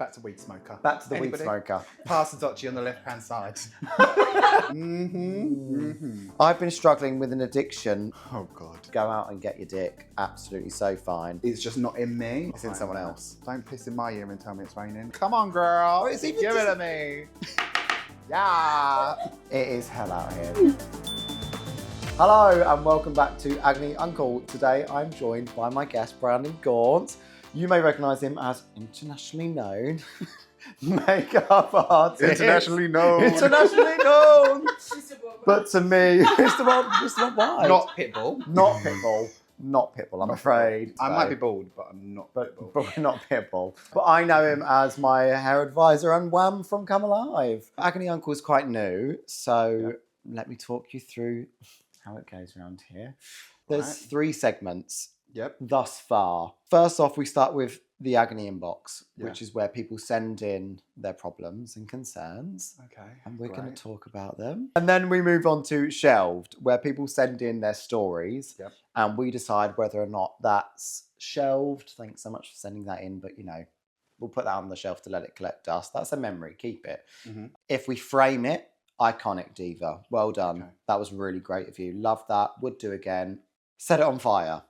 Back to weed smoker. Back to the Anybody? weed smoker. Pass the dodgy on the left-hand side. I've been struggling with an addiction. Oh, God. Go out and get your dick. Absolutely so fine. It's just not in me. It's in someone else. Don't piss in my ear and tell me it's raining. Come on, girl. It's even Give it to me. Yeah. It is hell out here. Hello and welcome back to Agony Uncle. Today I'm joined by my guest Brandon Gaunt. You may recognise him as internationally known makeup artist. Internationally known. Internationally known. But to me, Mr. Worldwide. Not Pitbull. Not Pitbull. Not Pitbull, I'm afraid. I might be bald, but I'm not Pitbull. But we're not Pitbull. But I know him as my hair advisor and Wham from Come Alive. Agony Uncle is quite new, so let me talk you through how it goes around here. There's 3 segments thus far. First off, we start with the Agony Inbox, which is where people send in their problems and concerns. Okay. And we're going to talk about them. And then we move on to Shelved, where people send in their stories and we decide whether or not that's shelved. Thanks so much for sending that in, but you know, we'll put that on the shelf to let it collect dust. That's a memory, keep it. If we frame it, iconic diva. Well done. Okay. That was really great of you. Love that. Would do again. Set it on fire.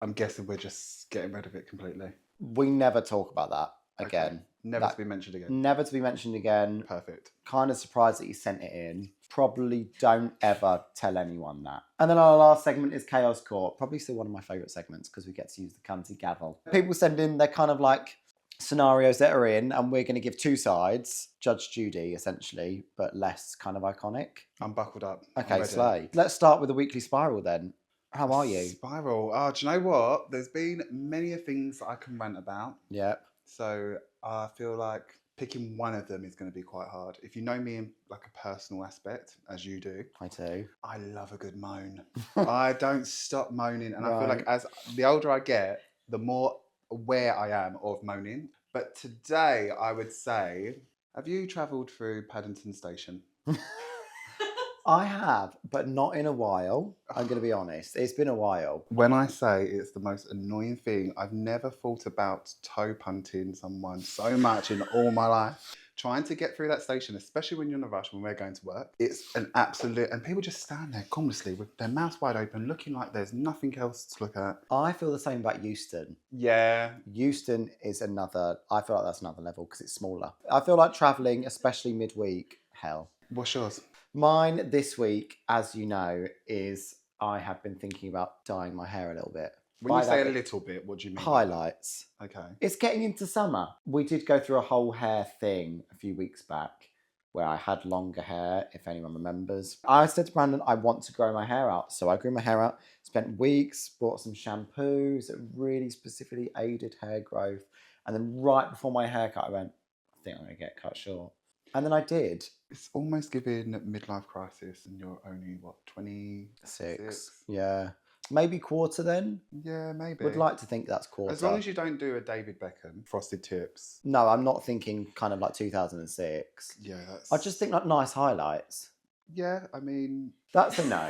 I'm guessing we're just getting rid of it completely. We never talk about that again. Okay. Never to be mentioned again. Never to be mentioned again. Perfect. Kind of surprised that you sent it in. Probably don't ever tell anyone that. And then our last segment is Chaos Court. Probably still one of my favourite segments because we get to use the cunty gavel. People send in their kind of like scenarios that are in, and we're going to give 2 sides. Judge Judy, essentially, but less kind of iconic. I'm buckled up. Okay, slay. Let's start with the weekly spiral then. How are you? Spiral. Oh, do you know what? There's been many things that I can rant about. Yep. So I feel like picking one of them is going to be quite hard. If you know me in like a personal aspect, as you do. I do. I love a good moan. I don't stop moaning. And I feel like as the older I get, the more aware I am of moaning. But today I would say, have you travelled through Paddington Station? I have, but not in a while. I'm going to be honest. It's been a while. When I say it's the most annoying thing, I've never thought about toe punting someone so much in all my life. Trying to get through that station, especially when you're in a rush, when we're going to work, it's an absolute... And people just stand there calmlessly with their mouths wide open, looking like there's nothing else to look at. I feel the same about Euston. Yeah. Euston is another... I feel like that's another level because it's smaller. I feel like travelling, especially midweek, hell. What's yours? Mine this week, as you know, is I have been thinking about dyeing my hair a little bit. When you say a little bit, what do you mean? Highlights. Okay. It's getting into summer. We did go through a whole hair thing a few weeks back where I had longer hair, if anyone remembers. I said to Brandon, I want to grow my hair out. So I grew my hair out, spent weeks, bought some shampoos that really specifically aided hair growth. And then right before my haircut, I went, I think I'm going to get cut short. And then I did. It's almost giving midlife crisis and you're only, what, 26? Yeah. Maybe quarter then? Yeah, maybe. Would like to think that's quarter. As long as you don't do a David Beckham, frosted tips. No, I'm not thinking kind of like 2006. Yeah, that's... I just think like nice highlights. Yeah, I mean... That's a no.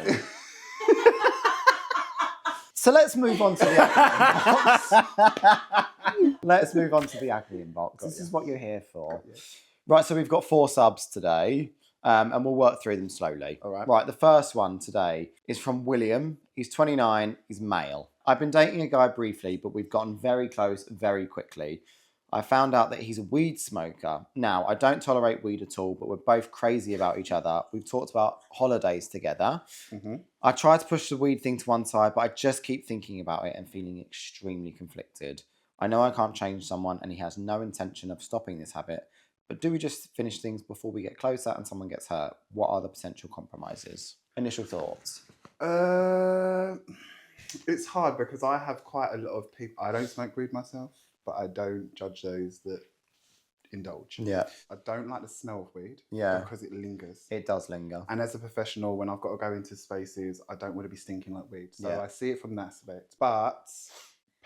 So let's move on to the Agony Inbox. Let's move on to the Agony Inbox. This is what you're here for. Right, so we've got 4 subs today, and we'll work through them slowly. All right. Right, the first one today is from William. He's 29, he's male. I've been dating a guy briefly, but we've gotten very close very quickly. I found out that he's a weed smoker. Now, I don't tolerate weed at all, but we're both crazy about each other. We've talked about holidays together. I try to push the weed thing to one side, but I just keep thinking about it and feeling extremely conflicted. I know I can't change someone, and he has no intention of stopping this habit. But do we just finish things before we get closer and someone gets hurt? What are the potential compromises? Initial thoughts? It's hard because I have quite a lot of people... I don't smoke weed myself, but I don't judge those that indulge. Yeah. I don't like the smell of weed. Yeah. Because it lingers. It does linger. And as a professional, when I've got to go into spaces, I don't want to be stinking like weed. So I see it from that aspect. But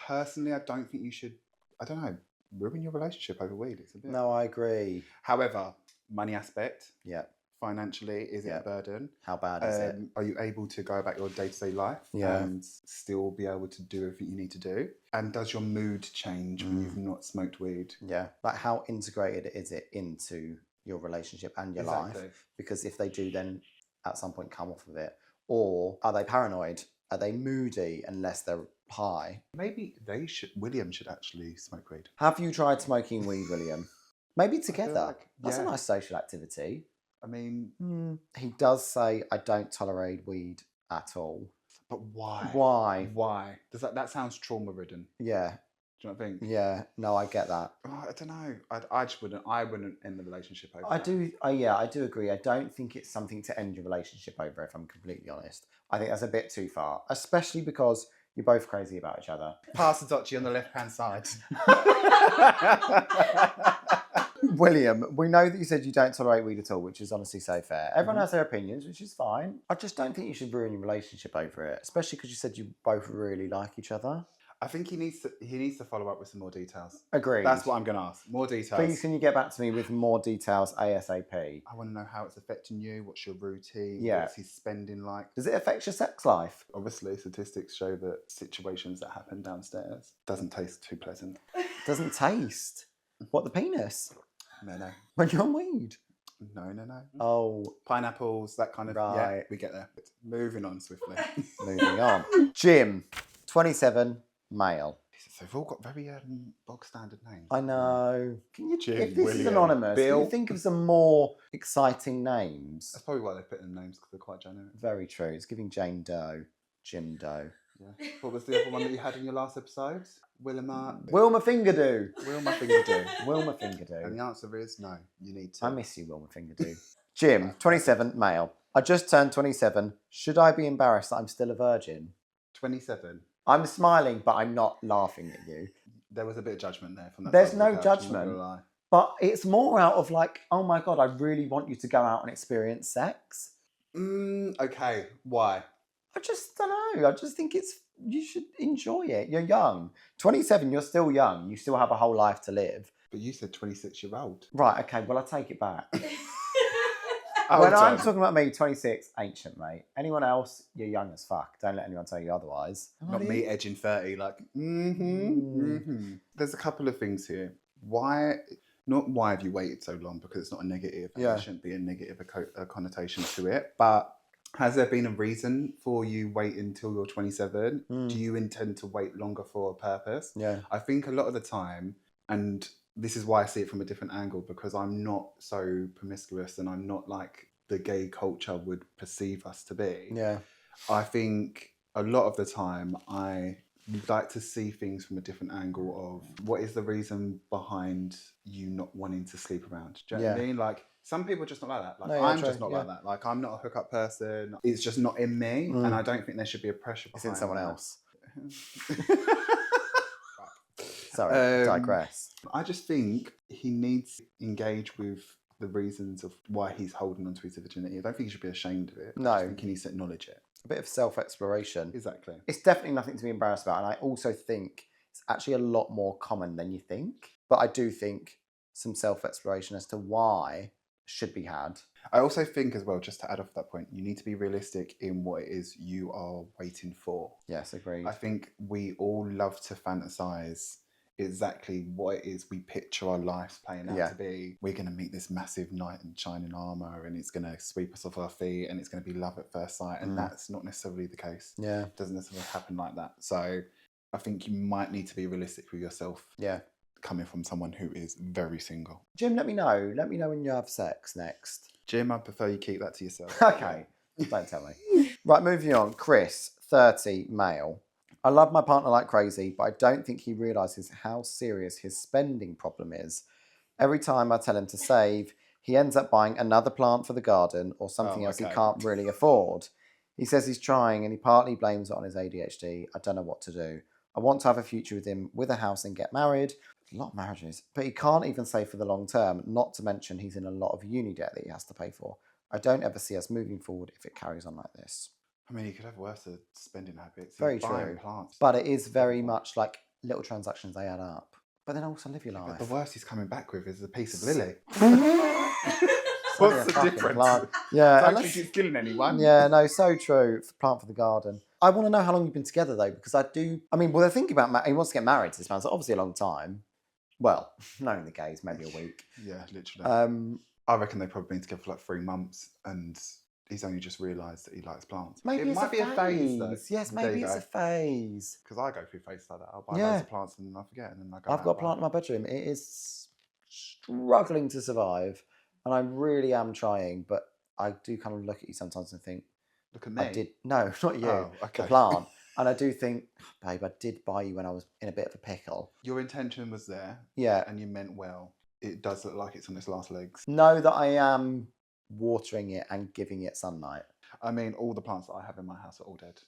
personally, I don't think you should... I don't know. Ruin your relationship over weed. It's a bit... No, I agree. However, money aspect. Yeah. financially? Is it a burden? How bad is it? Are you able to go about your day-to-day life and still be able to do everything you need to do? And does your mood change when you've not smoked weed? Yeah, like how integrated is it into your relationship and your life? Because if they do then at some point come off of it, or are they paranoid? Are they moody unless they're high? Maybe William should actually smoke weed. Have you tried smoking weed, William? Maybe together. That's a nice social activity. I mean... He does say, I don't tolerate weed at all. But why? Why? That sounds trauma-ridden. Yeah. Do you not think? Yeah, no, I get that. Oh, I don't know. I just wouldn't. I wouldn't end the relationship over. I do agree. I don't think it's something to end your relationship over. If I'm completely honest, I think that's a bit too far, especially because you're both crazy about each other. Pass the Dotchi on the left-hand side. William, we know that you said you don't tolerate weed at all, which is honestly so fair. Everyone has their opinions, which is fine. I just don't think you should ruin your relationship over it, especially because you said you both really like each other. I think he needs to follow up with some more details. Agreed. That's what I'm going to ask. More details. Please, can you get back to me with more details ASAP? I want to know how it's affecting you. What's your routine? What's his spending like? Does it affect your sex life? Obviously, statistics show that situations that happen downstairs doesn't taste too pleasant. Doesn't taste? What, the penis? No. When you're on weed? No. Oh. Pineapples, that kind of... Right. Yeah, we get there. Moving on swiftly. Moving on. Jim, 27, male. So they've all got very bog standard names. I know. Can you, Jim, if this William, is anonymous, Bill. can you think of some more exciting names? That's probably why they put in names, because they're quite generic. Very true. It's giving Jane Doe, Jim Doe. Yeah. What was the other one that you had in your last episode? Wilma Fingerdo. Wilma Fingerdo. Wilma Fingerdo. And the answer is no. You need to. I miss you, Wilma Fingerdo. Jim, 27, male. I just turned 27. Should I be embarrassed that I'm still a virgin? 27. I'm smiling, but I'm not laughing at you. There was a bit of judgment there from that. There's no judgment. But it's more out of like, oh my God, I really want you to go out and experience sex. Okay. Why? I just don't know. I just think you should enjoy it. You're young. 27, you're still young. You still have a whole life to live. But you said 26-year-old. Right, okay, well, I take it back. When I'm talking about me, 26, ancient, mate. Anyone else, you're young as fuck. Don't let anyone tell you otherwise. Not me edging 30, like, There's a couple of things here. Why have you waited so long? Because it's not a negative. There shouldn't be a negative connotation to it. But has there been a reason for you waiting until you're 27? Do you intend to wait longer for a purpose? Yeah. I think a lot of the time, and this is why I see it from a different angle, because I'm not so promiscuous and I'm not like the gay culture would perceive us to be. Yeah. I think a lot of the time I like to see things from a different angle of what is the reason behind you not wanting to sleep around. Do you know what I mean? Like, some people are just not like that. Like, I'm just not like that. Like, I'm not a hookup person. It's just not in me. And I don't think there should be a pressure behind It's in someone that. else. Sorry, digress. I just think he needs to engage with the reasons of why he's holding on to his virginity. I don't think he should be ashamed of it. No. I just think he needs to acknowledge it. A bit of self-exploration. Exactly. It's definitely nothing to be embarrassed about. And I also think it's actually a lot more common than you think. But I do think some self-exploration as to why should be had. I also think as well, just to add off that point, you need to be realistic in what it is you are waiting for. Yes, agreed. I think we all love to fantasize exactly what it is we picture our lives playing out to be. We're going to meet this massive knight in shining armour and it's going to sweep us off our feet and it's going to be love at first sight. And that's not necessarily the case. Yeah. It doesn't necessarily happen like that. So I think you might need to be realistic with yourself. Yeah. Coming from someone who is very single. Jim, let me know. Let me know when you have sex next. Jim, I prefer you keep that to yourself. Okay. Don't tell me. Right, moving on. Chris, 30, male. I love my partner like crazy, but I don't think he realises how serious his spending problem is. Every time I tell him to save, he ends up buying another plant for the garden or something else he can't really afford. He says he's trying and he partly blames it on his ADHD. I don't know what to do. I want to have a future with him, with a house and get married. A lot of marriages. But he can't even save for the long term, not to mention he's in a lot of uni debt that he has to pay for. I don't ever see us moving forward if it carries on like this. I mean, you could have worse spending habits. Very true. Plants. But it is very much like little transactions, they add up. But then also live your life. But the worst he's coming back with is a piece of lily. It's only What's a the fucking difference? plant. Yeah, Don't unless- think it's killing anyone. yeah, no, so true. Plant for the garden. I want to know how long you've been together though, because I do. I mean, well, they're thinking about. He wants to get married to this man, so obviously a long time. Well, knowing the gays, maybe a week. Yeah, literally. I reckon they've probably been together for like 3 months, and he's only just realised that he likes plants. Maybe it it's might be a phase, though. Yes, maybe it's a phase. Because I go through phases like that. I'll buy loads of plants and then I forget, and then I go. I've got a plant in my bedroom. It is struggling to survive, and I really am trying. But I do kind of look at you sometimes and think, "Look at me." No, not you. Oh, okay. The plant. And I do think, babe, I did buy you when I was in a bit of a pickle. Your intention was there. Yeah. And you meant well. It does look like it's on its last legs. Know that I am watering it and giving it sunlight. I mean, all the plants that I have in my house are all dead.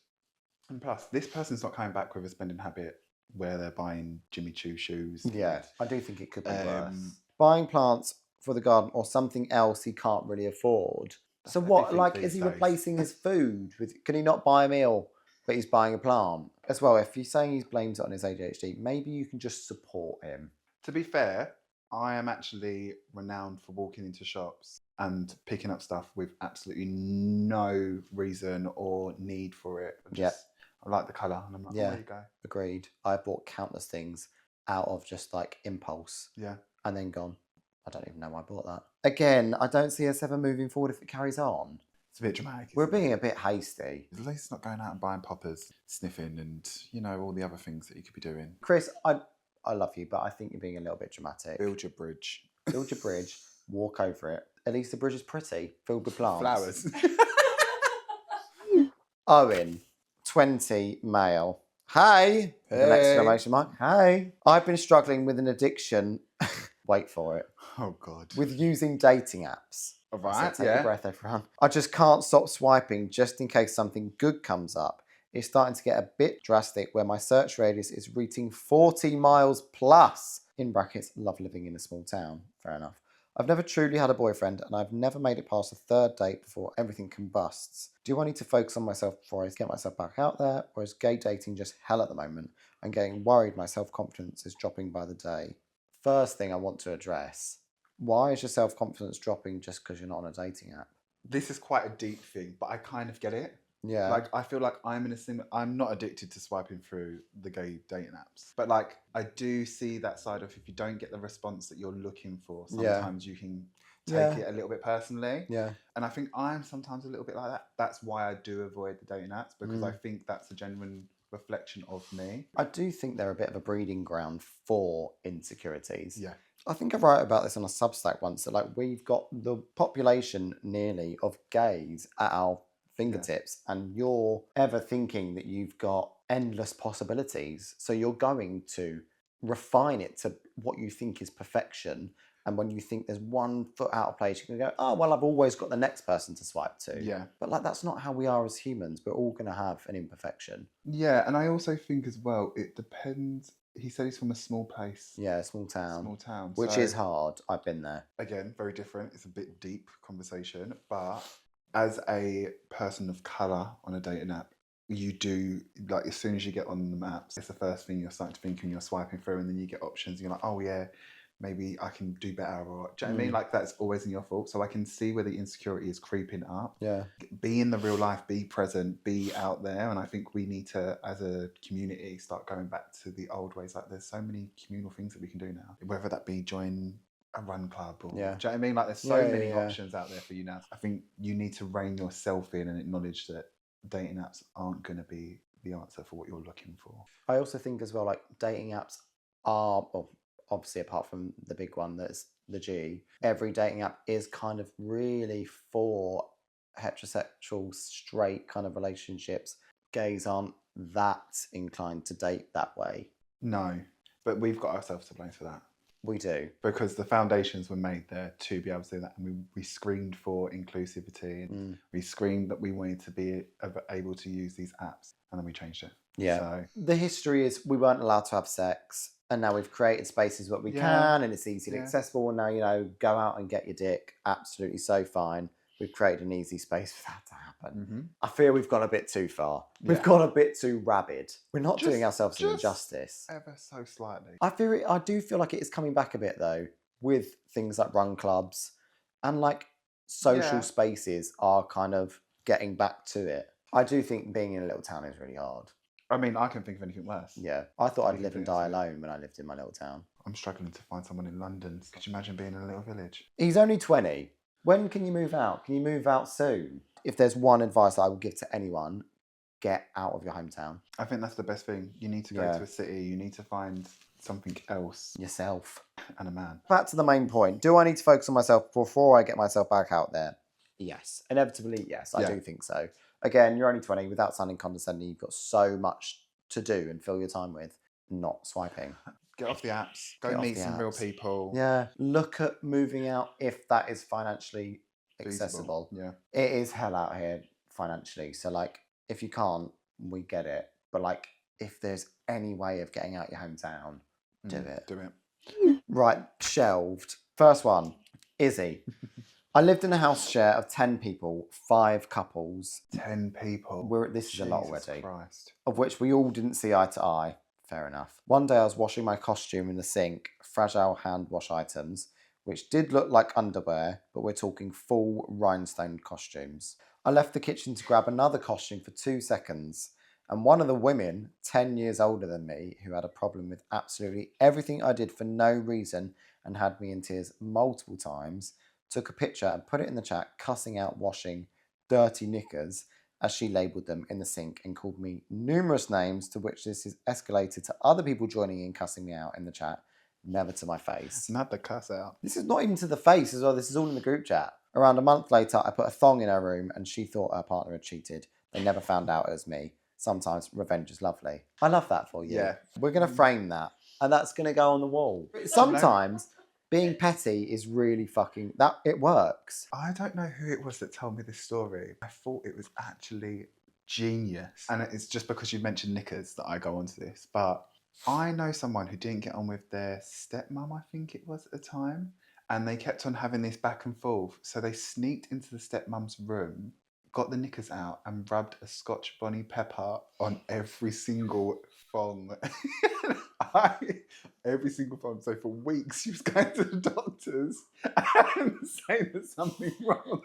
And plus, this person's not coming back with a spending habit where they're buying Jimmy Choo shoes. Yeah, I do think it could be worse. Buying plants for the garden or something else he can't really afford. So what, like, is he replacing his food with, can he not buy a meal, but he's buying a plant? As well, if you're saying he blames it on his ADHD, maybe you can just support him. To be fair, I am actually renowned for walking into shops and picking up stuff with absolutely no reason or need for it. I like the colour, and I'm like, there you go. Agreed. I bought countless things out of just like impulse. Yeah. And then gone, I don't even know why I bought that. Again, I don't see us ever moving forward if it carries on. It's a bit dramatic. We're being a bit hasty. At least not going out and buying poppers, sniffing, and all the other things that you could be doing. Chris, I love you, but I think you're being a little bit dramatic. Build your bridge. Build your bridge. Walk over it. At least the bridge is pretty, filled with plants. Flowers. Owen, 20, male. Hey! With an exclamation mark. Hey! I've been struggling with an addiction. Wait for it. Oh, God. With using dating apps. All right, so take a breath, everyone. I just can't stop swiping just in case something good comes up. It's starting to get a bit drastic where my search radius is reaching 40 miles plus. In brackets, love living in a small town. Fair enough. I've never truly had a boyfriend and I've never made it past a third date before everything combusts. Do I need to focus on myself before I get myself back out there, or is gay dating just hell at the moment? I'm getting worried my self-confidence is dropping by the day. First thing I want to address, why is your self-confidence dropping just because you're not on a dating app? This is quite a deep thing, but I kind of get it. Yeah. Like, I feel like I'm in a similar... I'm not addicted to swiping through the gay dating apps. But, like, I do see that side of if you don't get the response that you're looking for, sometimes you can take it a little bit personally. Yeah. And I think I'm sometimes a little bit like that. That's why I do avoid the dating apps, because I think that's a genuine reflection of me. I do think they're a bit of a breeding ground for insecurities. Yeah. I think I wrote about this on a Substack once, that like we've got the population nearly of gays at our fingertips, and you're ever thinking that you've got endless possibilities. So you're going to refine it to what you think is perfection. And when you think there's one foot out of place, you can go, oh, well, I've always got the next person to swipe to. Yeah. But like, that's not how we are as humans. We're all going to have an imperfection. Yeah. And I also think as well, it depends. He said he's from a small place. Yeah, small town. Small town. Which is hard. I've been there. Again, very different. It's a bit deep conversation. But as a person of colour on a dating app, you do, like, as soon as you get on the maps, it's the first thing you're starting to think when you're swiping through, and then you get options and you're like, oh yeah, maybe I can do better, or do you know what I mean? Like, that's always in your fault. So I can see where the insecurity is creeping up. Yeah. Be in the real life, be present, be out there. And I think we need to, as a community, start going back to the old ways. Like, there's so many communal things that we can do now, whether that be join a run club or, do you know what I mean? Like, there's so many options out there for you now. I think you need to rein yourself in and acknowledge that dating apps aren't going to be the answer for what you're looking for. I also think as well, like, dating apps are, well, obviously apart from the big one that's the G, every dating app is kind of really for heterosexual, straight kind of relationships. Gays aren't that inclined to date that way. No, but we've got ourselves to blame for that. We do. Because the foundations were made there to be able to do that. And we screamed for inclusivity. And we screamed that we wanted to be able to use these apps. And then we changed it. Yeah. So the history is we weren't allowed to have sex. And now we've created spaces where we can, and it's easily accessible. And now, go out and get your dick. Absolutely so fine. We've created an easy space for that to happen. I fear we've gone a bit too far. We've gone a bit too rabid. We're not doing ourselves an injustice. Ever so slightly. I do feel like it is coming back a bit though, with things like run clubs. And like, social Yeah. spaces are kind of getting back to it. I do think being in a little town is really hard. I mean, I can't think of anything worse. Yeah. I thought I'd Taking live and bits die of it. alone when I lived in my little town. I'm struggling to find someone in London. Could you imagine being in a little village? He's only 20. When can you move out? Can you move out soon? If there's one advice that I would give to anyone, get out of your hometown. I think that's the best thing. You need to go to a city. You need to find something else. Yourself. And a man. Back to the main point. Do I need to focus on myself before I get myself back out there? Yes. Inevitably, yes. I do think so. Again, you're only 20. Without sounding condescending, you've got so much to do and fill your time with. Not swiping. Get off the apps. Go meet some real people. Yeah. Look at moving out if that is financially accessible. Yeah. It is hell out here financially. So, like, if you can't, we get it. But, like, if there's any way of getting out your hometown, do it. Do it. Right, shelved. First one, Izzy. I lived in a house share of 10 people, 5 couples. 10 people. This is a lot already. Christ. Of which we all didn't see eye to eye. Fair enough. One day I was washing my costume in the sink, fragile hand wash items, which did look like underwear, but we're talking full rhinestone costumes. I left the kitchen to grab another costume for 2 seconds, and one of the women, 10 years older than me, who had a problem with absolutely everything I did for no reason and had me in tears multiple times, took a picture and put it in the chat, cussing out washing dirty knickers, as she labelled them, in the sink, and called me numerous names, to which this is escalated to other people joining in cussing me out in the chat, never to my face. Not the cuss out. This is not even to the face as well, this is all in the group chat. Around a month later, I put a thong in her room and she thought her partner had cheated. They never found out it was me. Sometimes revenge is lovely. I love that for you. Yeah. We're going to frame that, and that's going to go on the wall. Sometimes being petty is really fucking... it works. I don't know who it was that told me this story. I thought it was actually genius. And it's just because you mentioned knickers that I go onto this. But I know someone who didn't get on with their stepmom, I think it was at the time. And they kept on having this back and forth. So they sneaked into the stepmom's room, got the knickers out and rubbed a Scotch bonnet pepper on every single thong. Every single thong. So for weeks she was going to the doctors and saying there's something wrong.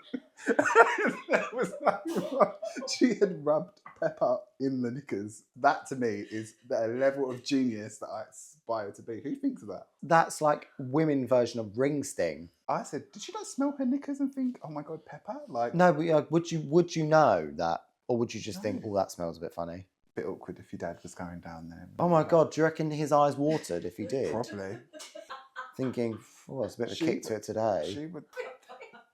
There was nothing wrong. She had rubbed pepper in the knickers. That to me is the level of genius that I aspire to be. Who thinks of that? That's like women version of ring sting. I said, did she not smell her knickers and think, oh my God, pepper? Like, no, but would you know that? Or would you just think, oh, that smells a bit funny? A bit awkward if your dad was going down there. Oh my God, do you reckon his eyes watered if he did? Probably. Thinking, oh, it's a bit of a kick to it today. She would.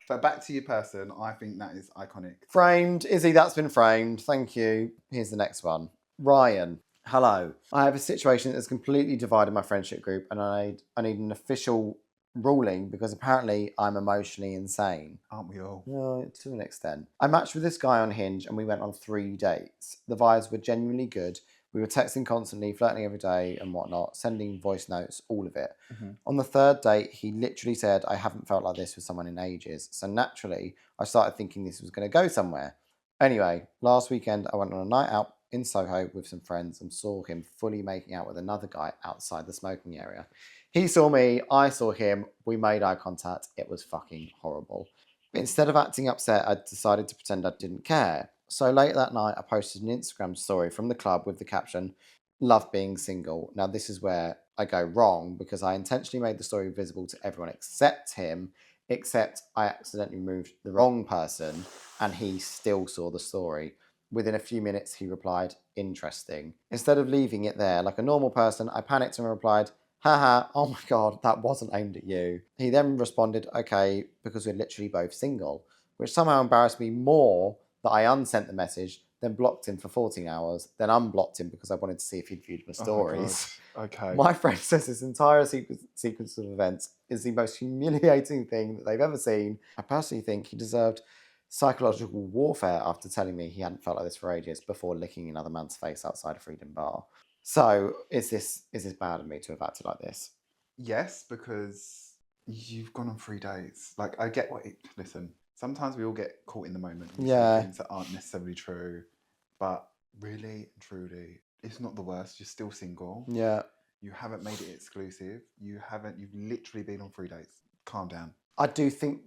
But back to your person, I think that is iconic. Framed. Izzy, that's been framed. Thank you. Here's the next one. Ryan. Hello. I have a situation that has completely divided my friendship group, and I need an official ruling because apparently I'm emotionally insane. Aren't we all? No, to an extent. I matched with this guy on Hinge and we went on 3 dates. The vibes were genuinely good. We were texting constantly, flirting every day and whatnot, sending voice notes, all of it. Mm-hmm. On the 3rd date, he literally said, I haven't felt like this with someone in ages. So naturally, I started thinking this was going to go somewhere. Anyway, last weekend, I went on a night out in Soho with some friends and saw him fully making out with another guy outside the smoking area. He saw me, I saw him, we made eye contact. It was fucking horrible. But instead of acting upset, I decided to pretend I didn't care. So late that night, I posted an Instagram story from the club with the caption, love being single. Now this is where I go wrong because I intentionally made the story visible to everyone except him, except I accidentally removed the wrong person and he still saw the story. Within a few minutes, he replied, interesting. Instead of leaving it there like a normal person, I panicked and replied, haha, oh my God, that wasn't aimed at you. He then responded, okay, because we're literally both single, which somehow embarrassed me more that I unsent the message, then blocked him for 14 hours, then unblocked him because I wanted to see if he'd viewed my stories. Oh, okay. My friend says this entire sequence of events is the most humiliating thing that they've ever seen. I personally think he deserved psychological warfare after telling me he hadn't felt like this for ages before licking another man's face outside a Freedom Bar. So, is this bad of me to have acted like this? Yes, because you've gone on 3 dates. Like, I get listen, sometimes we all get caught in the moment. Yeah. Things that aren't necessarily true. But really, truly, it's not the worst. You're still single. Yeah. You haven't made it exclusive. You've literally been on 3 dates. Calm down. I do think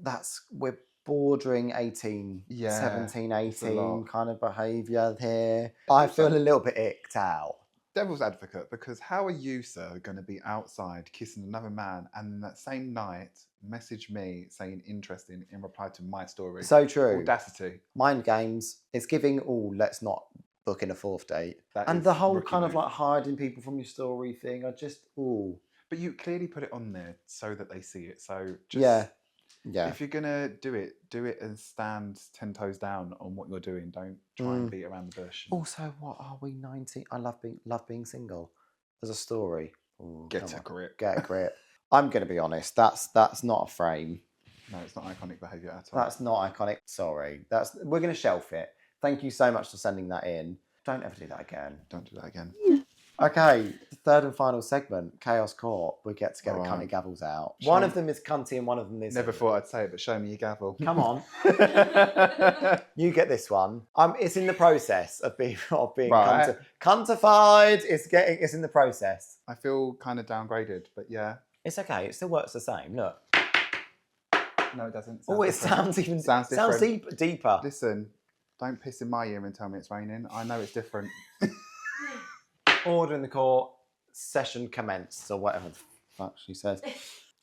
we're bordering 18, Yeah, 17, it's a lot. 18 kind of behaviour here. I feel a little bit icked out. Devil's advocate, because how are you, sir, going to be outside kissing another man and that same night message me saying interesting in reply to my story? So true. Audacity. Mind games. It's giving, let's not book in a fourth date. That And is the whole rookie kind of move. like hiding people from your story thing, I just, But you clearly put it on there so that they see it. So just, yeah. if you're going to do it and stand 10 toes down on what you're doing. Don't try and beat around the bush. Also, what are we, 19? I love being single. As a story. Ooh, Get a grip. Get a grip. I'm going to be honest, that's not a frame. No, it's not iconic behaviour at all. That's not iconic. Sorry. We're going to shelf it. Thank you so much for sending that in. Don't ever do that again. Don't do that again. Okay, the third and final segment, Chaos Court. We get to get the cunty gavels out. One of them is cunty and one of them is... Never thought I'd say it, but show me your gavel. Come on. You get this one. It's in the process of being Right. cuntified. It's in the process. I feel kind of downgraded, but yeah. It's okay. It still works the same. Look. No, it doesn't. It sounds different. deeper. Listen, don't piss in my ear and tell me it's raining. I know it's different. Order in the court, session commenced, or whatever the fuck she says.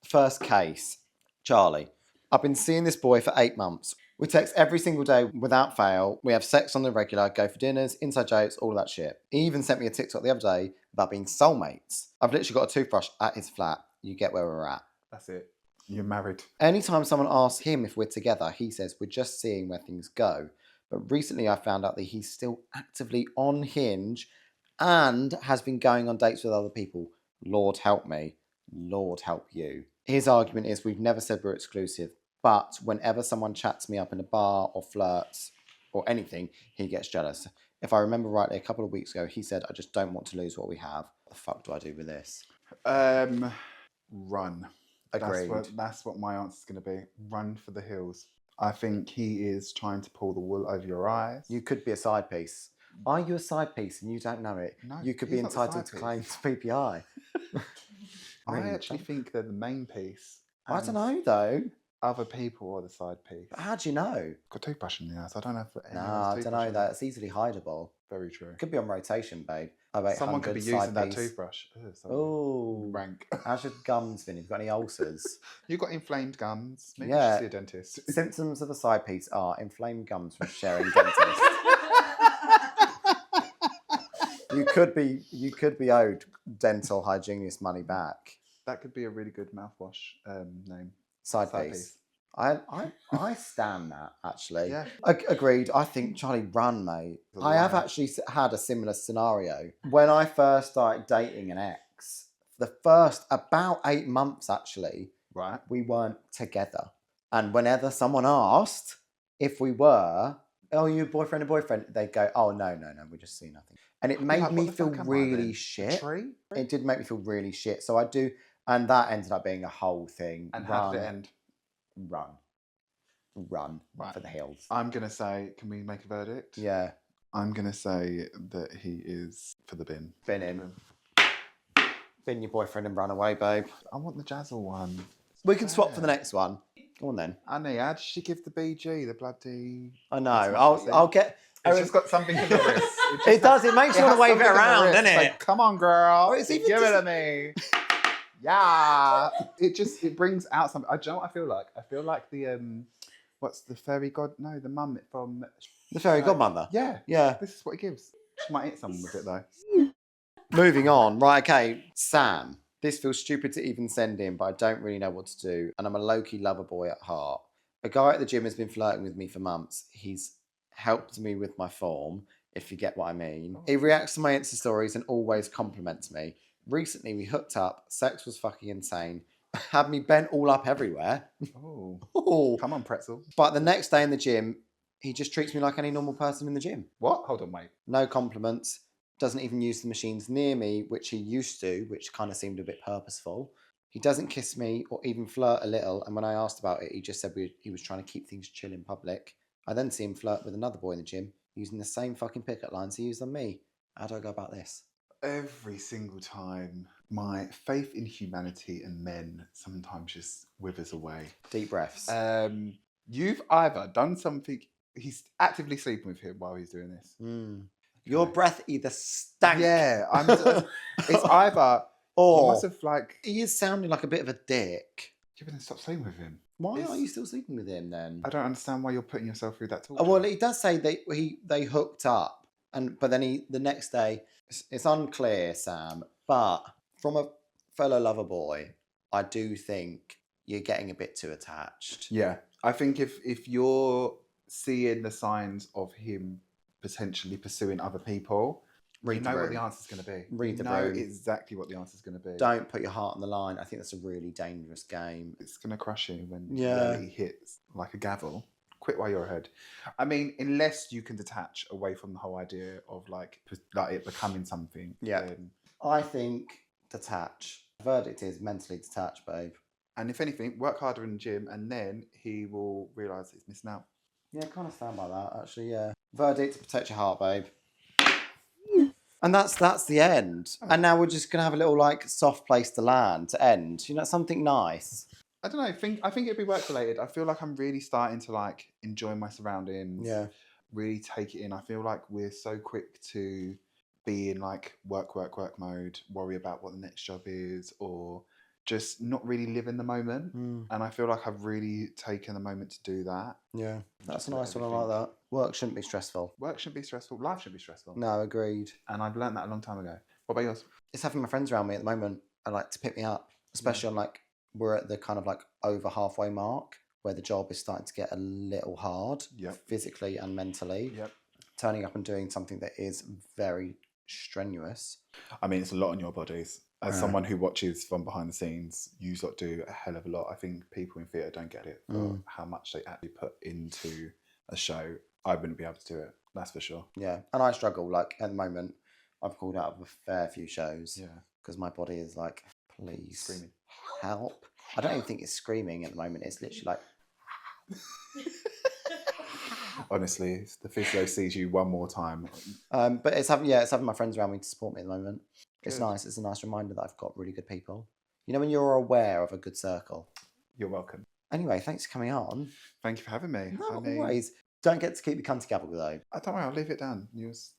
First case, Charlie. I've been seeing this boy for 8 months. We text every single day without fail. We have sex on the regular, go for dinners, inside jokes, all that shit. He even sent me a TikTok the other day about being soulmates. I've literally got a toothbrush at his flat. You get where we're at. That's it. You're married. Anytime someone asks him if we're together, he says we're just seeing where things go. But recently I found out that he's still actively on Hinge and has been going on dates with other people. Lord help me. Lord help you. His argument is we've never said we're exclusive, but whenever someone chats me up in a bar or flirts or anything, he gets jealous. If I remember rightly, a couple of weeks ago, he said, I just don't want to lose what we have. What the fuck do I do with this? Run. Agreed. That's what my answer's going to be. Run for the hills. I think he is trying to pull the wool over your eyes. You could be a side piece. Are you a side piece and you don't know it? No, you could be entitled to claim to PPI. I actually think they're the main piece. I don't know though. Other people are the side piece. But how do you know? Got a toothbrush in the eye, so I don't have. I don't know. That's easily hideable. Very true. Could be on rotation, babe. Someone could be using that toothbrush. Oh, rank. How's your gums been? Have you got any ulcers? You've got inflamed gums. Maybe you should see a dentist. Symptoms of a side piece are inflamed gums from sharing dentist. You could be owed dental hygienist money back. That could be a really good mouthwash name. Side piece. I stand that, actually. Yeah. Agreed. I think Charlie, run, mate. I have actually had a similar scenario. When I first started dating an ex, the first about 8 months, actually, right, we weren't together. And whenever someone asked if we were, oh, you boyfriend and boyfriend, they'd go, oh, no, we just see nothing. And it made me feel really shit. It did make me feel really shit. So I do, and that ended up being a whole thing. And how did it end? Run for the hills. I'm going to say, can we make a verdict? Yeah. I'm going to say that he is for the bin. Bin in. Bin your boyfriend and run away, babe. I want the Jazzle one. We can swap for the next one. Go on then. Annie, how did she give the BG, the bloody... I know. I'll get... It's just got something in the wrist. It does. It makes you want to wave it around, doesn't it? Like, come on, girl. Give it to me. Yeah. It brings out something. Do you know what I feel like? I feel like the... what's the fairy god? No, the mum from... The fairy godmother? Yeah. Yeah. This is what it gives. She might hit someone with it, though. Moving on. Right, okay. Sam. This feels stupid to even send in, but I don't really know what to do, and I'm a low-key lover boy at heart. A guy at the gym has been flirting with me for months. He's helped me with my form, if you get what I mean. He reacts to my Insta stories and always compliments me. Recently, we hooked up. Sex was fucking insane. Had me bent all up everywhere. Oh. Come on, pretzel. But the next day in the gym, he just treats me like any normal person in the gym. What? Hold on, wait. No compliments. Doesn't even use the machines near me, which he used to, which kind of seemed a bit purposeful. He doesn't kiss me or even flirt a little, and when I asked about it, he just said he was trying to keep things chill in public. I then see him flirt with another boy in the gym, using the same fucking pickup lines he used on me. How do I go about this? Every single time, my faith in humanity and men sometimes just withers away. Deep breaths. You've either done something, he's actively sleeping with him while he's doing this. Your breath either stank. Yeah, it's either or you must have like. he is sounding like a bit of a dick. You're gonna stop sleeping with him. Why are you still sleeping with him then? I don't understand why you're putting yourself through that torture. Oh, well, he does say they hooked up, but then the next day it's unclear, Sam. But from a fellow lover boy, I do think you're getting a bit too attached. Yeah, I think if you're seeing the signs of him potentially pursuing other people, you know what the answer's going to be. Read the room. room. Exactly what the answer's going to be. Don't put your heart on the line. I think that's a really dangerous game. It's going to crush you when reality hits like a gavel. Quit while you're ahead. I mean, unless you can detach away from the whole idea of like it becoming something. Yeah. Then... I think detach. Verdict is mentally detached, babe. And if anything, work harder in the gym, and then he will realise he's missing out. Yeah, kind of stand by that, actually, yeah. Verdict, protect your heart, babe. And that's the end. And now we're just going to have a little, like, soft place to land, to end. You know, something nice. I don't know. I think it'd be work-related. I feel like I'm really starting to, like, enjoy my surroundings. Yeah. Really take it in. I feel like we're so quick to be in, like, work mode, worry about what the next job is, or... just not really live in the moment. And I feel like I've really taken the moment to do that. Yeah, that's a nice one. I like that. Work shouldn't be stressful. Work shouldn't be stressful. Life shouldn't be stressful. No, agreed. And I've learned that a long time ago. What about yours? It's having my friends around me at the moment. I like to pick me up, especially on like, we're at the kind of like over halfway mark where the job is starting to get a little hard, physically and mentally. Turning up and doing something that is very strenuous. I mean, it's a lot on your bodies. As someone who watches from behind the scenes, you lot do a hell of a lot. I think people in theatre don't get it for how much they actually put into a show. I wouldn't be able to do it, that's for sure. Yeah, and I struggle. Like, at the moment, I've called out of a fair few shows because my body is like, please, screaming, help. I don't even think it's screaming at the moment. It's literally like... Honestly, if the physio sees you one more time. But it's having my friends around me to support me at the moment. It's nice. It's a nice reminder that I've got really good people. You know, when you're aware of a good circle. You're welcome. Anyway, thanks for coming on. Thank you for having me. No, always. Don't get to keep the cunty gavel though. Don't worry, I'll leave it down.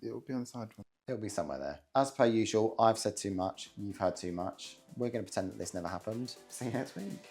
It'll be on the side. It'll be somewhere there. As per usual, I've said too much. You've heard too much. We're going to pretend that this never happened. See you next week.